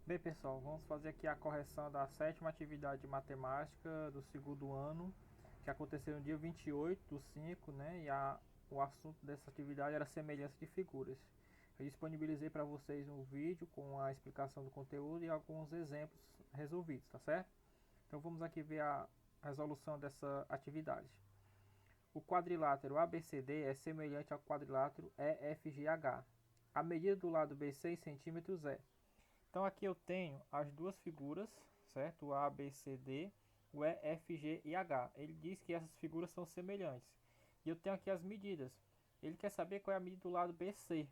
Bem, pessoal, vamos fazer aqui a correção da sétima atividade de matemática do segundo ano, que aconteceu no dia 28/5, né? O assunto dessa atividade era semelhança de figuras. Eu disponibilizei para vocês um vídeo com a explicação do conteúdo e alguns exemplos resolvidos, tá certo? Então vamos aqui ver a resolução dessa atividade. O quadrilátero ABCD é semelhante ao quadrilátero EFGH. A medida do lado BC em centímetros é. Então aqui eu tenho as duas figuras, certo? O A, B, C, D, o E, F, G e H. Ele diz que essas figuras são semelhantes. E eu tenho aqui as medidas. Ele quer saber qual é a medida do lado BC.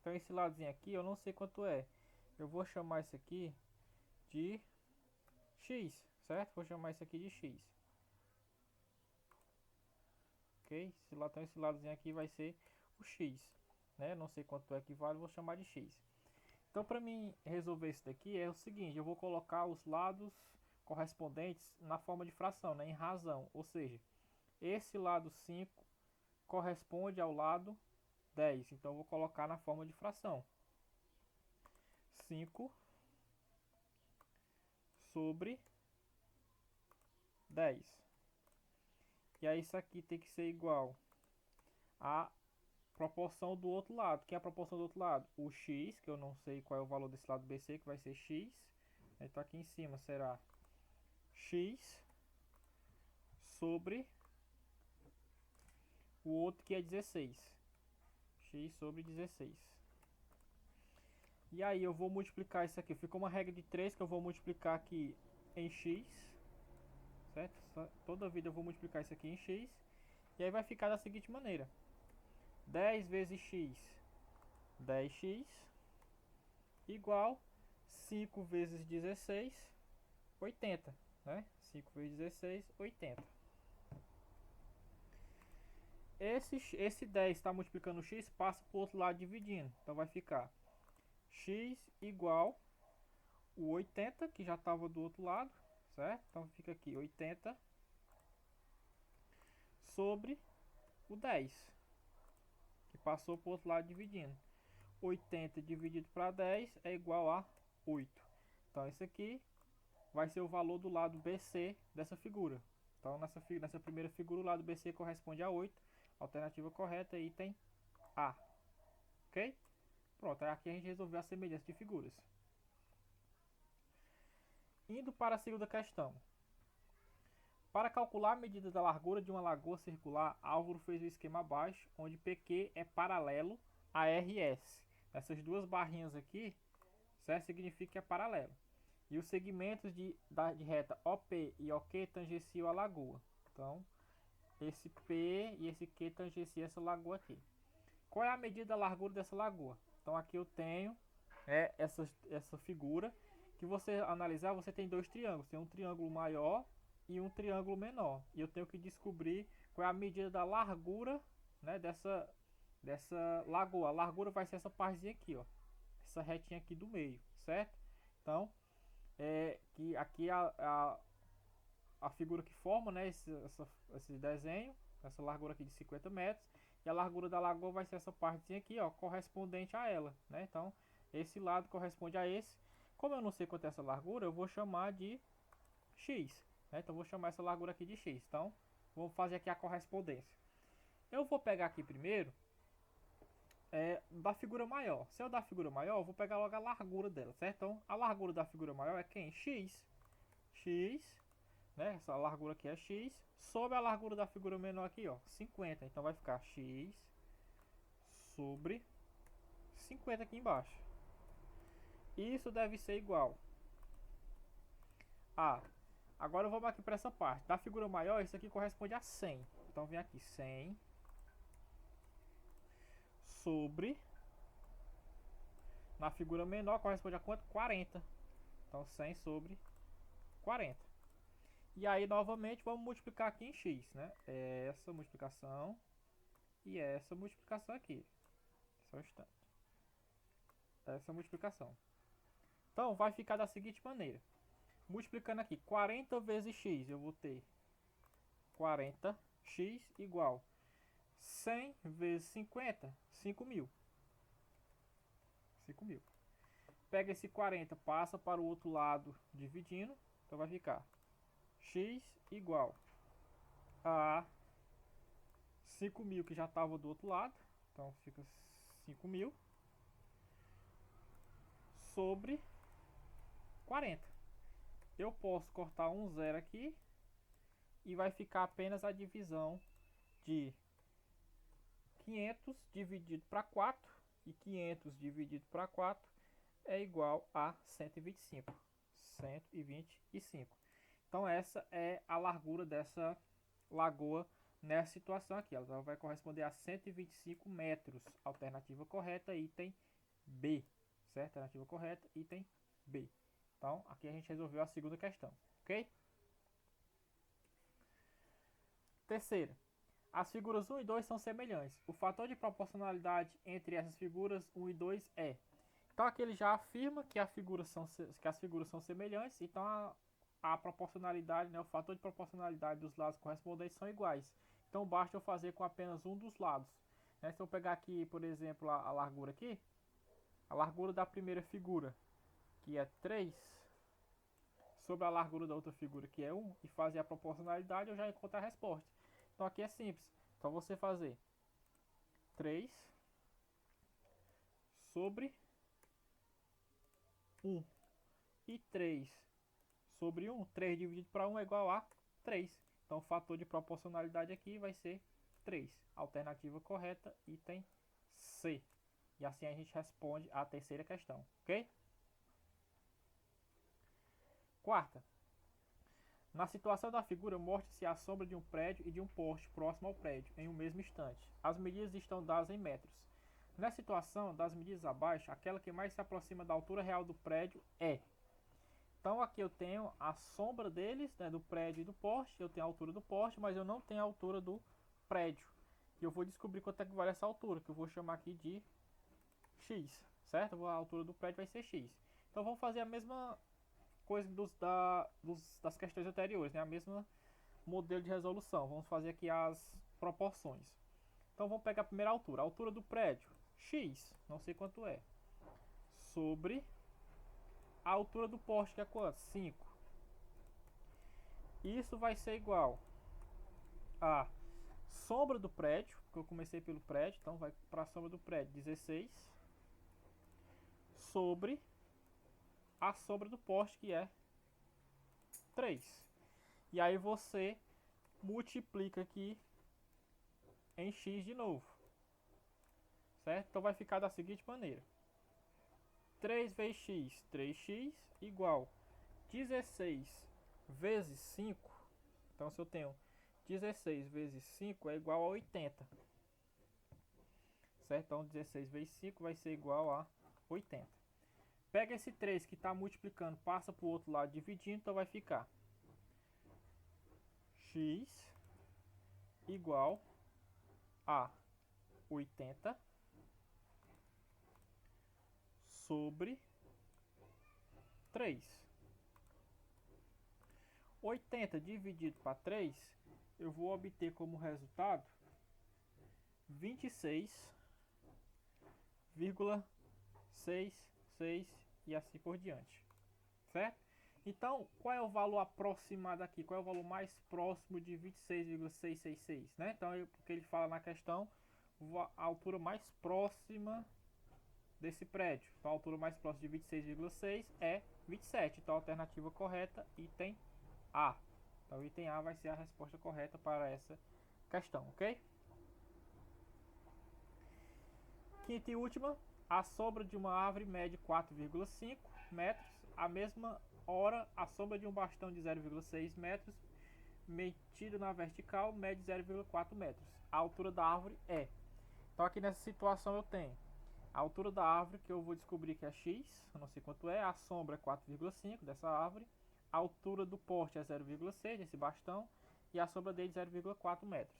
Então esse ladozinho aqui eu não sei quanto é. Eu vou chamar isso aqui de X, certo? Vou chamar isso aqui de X. Ok? Então esse ladozinho aqui vai ser o X. Né? Não sei quanto é que vale, vou chamar de X. Então, para mim resolver isso daqui é o seguinte, eu vou colocar os lados correspondentes na forma de fração, né, em razão. Ou seja, esse lado 5 corresponde ao lado 10. Então, eu vou colocar na forma de fração. 5 sobre 10. E aí isso aqui tem que ser igual a proporção do outro lado. Que é a proporção do outro lado? O x, que eu não sei qual é o valor desse lado BC, que vai ser x. Então aqui em cima será x sobre o outro que é 16. X sobre 16. E aí eu vou multiplicar isso aqui. Ficou uma regra de 3 que eu vou multiplicar aqui em x. Certo? Toda vida eu vou multiplicar isso aqui em x. E aí vai ficar da seguinte maneira. 10 vezes x, 10x, igual 5 vezes 16, 80. Né? 5 vezes 16, 80. Esse 10 está multiplicando o x, passa para o outro lado dividindo. Então vai ficar x igual o 80, que já estava do outro lado, certo? Então fica aqui 80 sobre o 10, que passou para o outro lado dividindo. 80 dividido para 10 é igual a 8. Então esse aqui vai ser o valor do lado BC dessa figura. Então nessa primeira figura o lado BC corresponde a 8. Alternativa correta é item A. Ok? Pronto, aqui a gente resolveu a semelhança de figuras. Indo para a segunda questão. Para calcular a medida da largura de uma lagoa circular, Álvaro fez o esquema abaixo, onde PQ é paralelo a RS. Essas duas barrinhas aqui, certo? Significa que é paralelo. E os segmentos de reta OP e OK tangenciam a lagoa. Então, esse P e esse Q tangenciam essa lagoa aqui. Qual é a medida da largura dessa lagoa? Então, aqui eu tenho essa figura que você analisar, você tem dois triângulos. Tem um triângulo maior e um triângulo menor. E eu tenho que descobrir qual é a medida da largura, né, dessa lagoa. A largura vai ser essa partezinha aqui, ó. Essa retinha aqui do meio, certo? Então, que aqui a figura que forma, né, esse desenho, essa largura aqui de 50 metros. E a largura da lagoa vai ser essa partezinha aqui, ó, correspondente a ela, né? Então, esse lado corresponde a esse. Como eu não sei quanto é essa largura, eu vou chamar de x. Né? Então, vou chamar essa largura aqui de x. Então, vamos fazer aqui a correspondência. Eu vou pegar aqui primeiro da figura maior. Se eu dar a figura maior, eu vou pegar logo a largura dela, certo? Então, a largura da figura maior é quem? X. X, né? Essa largura aqui é x, sobre a largura da figura menor aqui, ó, 50. Então vai ficar x sobre 50 aqui embaixo. Isso deve ser igual a... Agora vamos aqui para essa parte. Da figura maior, isso aqui corresponde a 100. Então vem aqui 100 sobre... Na figura menor corresponde a quanto? 40. Então 100 sobre 40. E aí novamente vamos multiplicar aqui em x, né? Essa multiplicação e essa multiplicação aqui. Só um instante. Essa multiplicação. Então vai ficar da seguinte maneira. Multiplicando aqui 40 vezes x, eu vou ter 40x igual 100 vezes 50, 5.000. 5.000. Pega esse 40, passa para o outro lado dividindo. Então vai ficar x igual a 5.000 que já estava do outro lado. Então fica 5.000 sobre 40. Eu posso cortar um zero aqui e vai ficar apenas a divisão de 500 dividido para 4. E 500 dividido para 4 é igual a 125. 125. Então essa é a largura dessa lagoa nessa situação aqui. Ela vai corresponder a 125 metros. Alternativa correta, item B. Certo? Alternativa correta, item B. Então aqui a gente resolveu a segunda questão. Ok? Terceira. As figuras 1 e 2 são semelhantes. O fator de proporcionalidade entre essas figuras 1 e 2 é. Então aqui ele já afirma que as figuras são semelhantes. Então a proporcionalidade, né, o fator de proporcionalidade dos lados correspondentes são iguais. Então basta eu fazer com apenas um dos lados. Né? Se eu pegar aqui, por exemplo, a largura aqui. A largura da primeira figura, que é 3, sobre a largura da outra figura, que é 1, e fazer a proporcionalidade, eu já encontro a resposta. Então aqui é simples. Só você fazer 3 sobre 1. E 3 sobre 1. 3 dividido para 1 é igual a 3. Então o fator de proporcionalidade aqui vai ser 3. Alternativa correta, item C. E assim a gente responde a terceira questão. Ok? Quarta. Na situação da figura, mostre-se a sombra de um prédio e de um poste próximo ao prédio, em um mesmo instante. As medidas estão dadas em metros. Nessa situação, das medidas abaixo, aquela que mais se aproxima da altura real do prédio é. Então aqui eu tenho a sombra deles, né, do prédio e do poste. Eu tenho a altura do poste, mas eu não tenho a altura do prédio. E eu vou descobrir quanto é que vale essa altura, que eu vou chamar aqui de x, certo? A altura do prédio vai ser x. Então vamos fazer a mesma coisa das questões anteriores, né? A mesma modelo de resolução. Vamos fazer aqui as proporções. Então vamos pegar a primeira altura. A altura do prédio, x, não sei quanto é, sobre a altura do poste, que é quanto? 5. Isso vai ser igual a sombra do prédio, porque eu comecei pelo prédio, então vai para a sombra do prédio, 16, sobre a sombra do poste, que é 3. E aí você multiplica aqui em x de novo. Certo? Então vai ficar da seguinte maneira. 3 vezes x, 3x, igual 16 vezes 5. Então se eu tenho 16 vezes 5 é igual a 80. Certo? Então 16 vezes 5 vai ser igual a 80. Pega esse 3 que está multiplicando, passa para o outro lado dividindo, então vai ficar x igual a 80 sobre 3. 80 dividido para 3, eu vou obter como resultado 26,66 e assim por diante. Certo? Então, qual é o valor aproximado aqui? Qual é o valor mais próximo de 26,666? Né? Então, porque ele fala na questão a altura mais próxima desse prédio. Então, a altura mais próxima de 26,6 é 27. Então, a alternativa correta, item A. Então, o item A vai ser a resposta correta para essa questão, ok? Quinta e última. A sombra de uma árvore mede 4,5 metros. A mesma hora, a sombra de um bastão de 0,6 metros, metido na vertical, mede 0,4 metros. A altura da árvore é. Então, aqui nessa situação eu tenho a altura da árvore, que eu vou descobrir que é x, eu não sei quanto é. A sombra é 4,5 dessa árvore. A altura do poste é 0,6 desse bastão. E a sombra dele é 0,4 metros.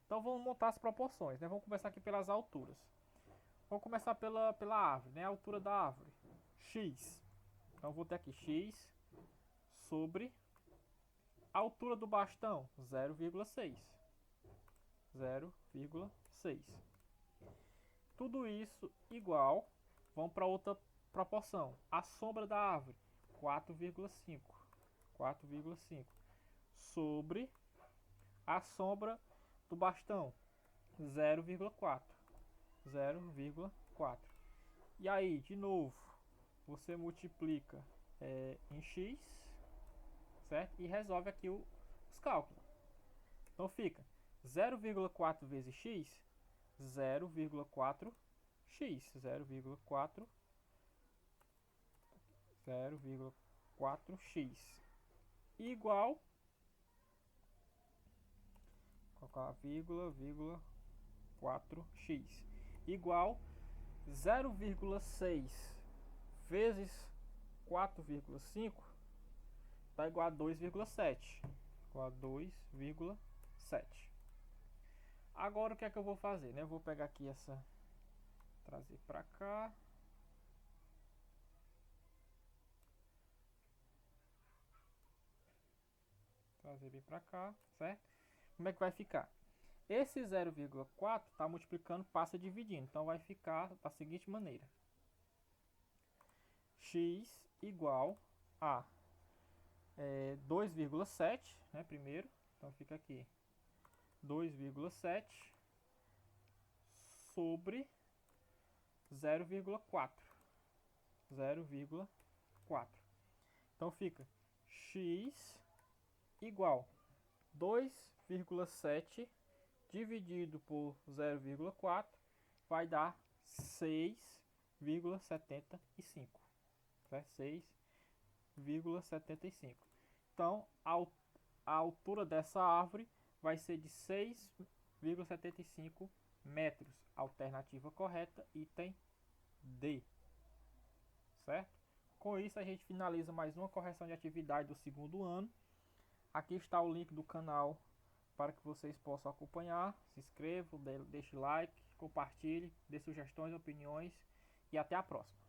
Então vamos montar as proporções, né? Vamos começar aqui pelas alturas. Vamos começar pela árvore, né? A altura da árvore, x. Então eu vou ter aqui x sobre a altura do bastão, 0,6. 0,6. Tudo isso igual. Vamos para outra proporção. A sombra da árvore, 4,5. 4,5. Sobre a sombra do bastão, 0,4. 0,4. E aí, de novo, você multiplica em x, certo? E resolve aqui os cálculos. Então fica 0,4 vezes x, 0,4x, 0,4x igual, colocar a vírgula, 4x igual 0,6 vezes 4,5 está igual a 2,7. Igual a 2,7. Agora o que é que eu vou fazer, né? Eu vou pegar aqui essa, trazer para cá. Trazer bem para cá, certo? Como é que vai ficar? Esse 0,4 está multiplicando, passa dividindo. Então vai ficar da seguinte maneira. X igual a 2,7, né, primeiro. Então fica aqui 2,7 sobre 0,4. 0,4. Então fica x igual 2,7 dividido por 0,4 vai dar 6,75. 6,75. Então, a altura dessa árvore vai ser de 6,75 metros. Alternativa correta, item D. Certo? Com isso, a gente finaliza mais uma correção de atividade do segundo ano. Aqui está o link do canal para que vocês possam acompanhar. Se inscrevam, deixe like, compartilhe, dê sugestões, opiniões e até a próxima.